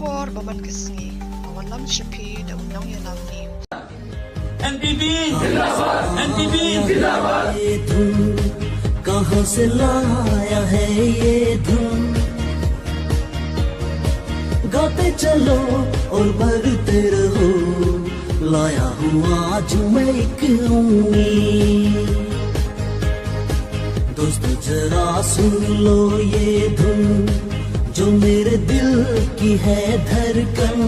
Kubor baman kesngi awan lam shipi da unang yalam ni NPP NPP जिंदाबाद। ये धुन कहाँ से लाया है ये धुन, गाते चलो और बढ़ते रहो, लाया हूँ आज मैं एक उम्मीद। दोस्तों जरा सुन लो ये धुन, जो मेरे दिल की है धड़कन,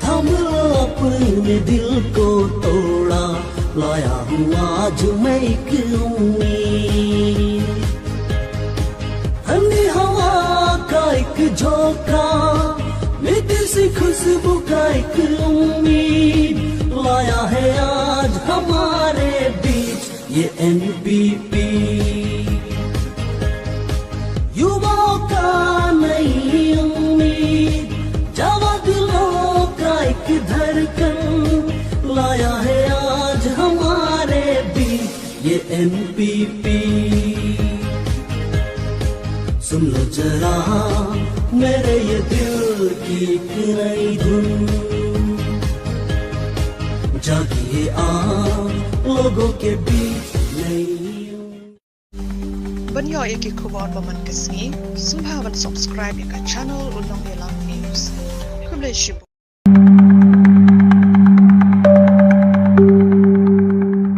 थाम लो अपने दिल को तोड़ा, लाया हूँ आज मैं एक उम्मीद। ठंडी हवा का एक झोंका, मीठी सी खुशबू का एक उम्मीद, लाया है आज हमारे बीच ये एनपीपी। युवाओं का नई उम्मीद, जवा दिलों का एक धड़कन, लाया है आज हमारे बीच ये एनपीपी। सुन लो जरा मेरे ये दिल की एक नई धुन, जागिए लोगों के बीच नई। Banyo iki kubor baman kesngi sumhawan subscribe ka channel unang yalam news. Kumle shibu